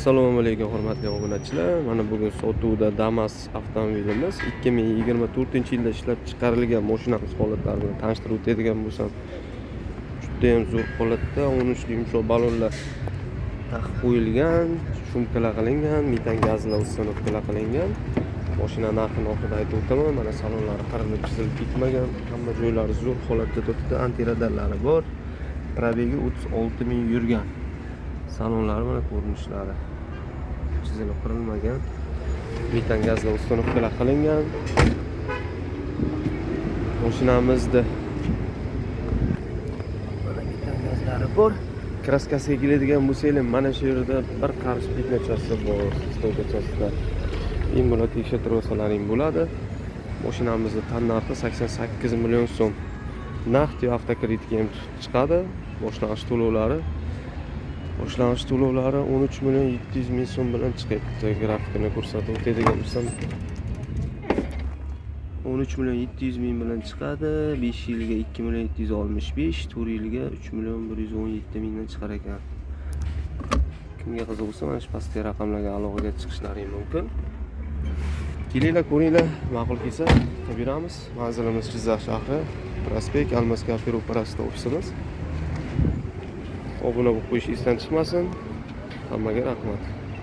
Assalomu alaykum hurmatli obunachilar. Mana bugun sotuvda Damas avtomobilimiz 2024-yilda ishlab chiqarilgan mashinamiz holatlari bilan tanishtirib o'tadigan bo'lsam, juda ham zo'r holatda 13 yumshoq balonlar taqib qo'yilgan, shumkalar qilingan, metan gazlar uстановkalar qilingan. Mashina narxini oxirida aytib o'taman. Mana salonlari qirilib chizilib ketmagan, hamma joylari zo'r holatda turibdi. Antiradarlari bor. Probegi 36 ming yurgan. Salonlari mana ko'rinishlari chizilib qirilmagan, metan gazlar uстановkalar qilingan. Mashinamizda mana metan gazlari bor. Kraskasiga keladigan bo'lsanglar, mana shu yerda bir qarich petnachasi bor, stolkachasida. Imbolot tekshirtirib olsalaring bo'ladi. Mashinamizning tan narxi 88 million so'm. Naqd va avtokreditga ham chiqadi. Boshlang'ich to'lovlari 13 million 700 ming so'm bilan chiqyapti. Grafikani ko'rsatib o'tadigan bo'lsam 13 million 700 ming bilan chiqadi. 5 yilga 2 million 765, 4 yilga 3 million 117 mingdan chiqar ekan. Kimga qiziq bo'lsa, mana shu pastdagi raqamlarga aloqaga chiqishlaring mumkin. Kelinglar, ko'ringlar, ma'qul kelsa beramiz. Manzilimiz Jizzax shahri, prospekt Almaska Peroparasta ofisimiz. Obuna bo'lib qo'yish esdan chiqmasin. Hammaga rahmat.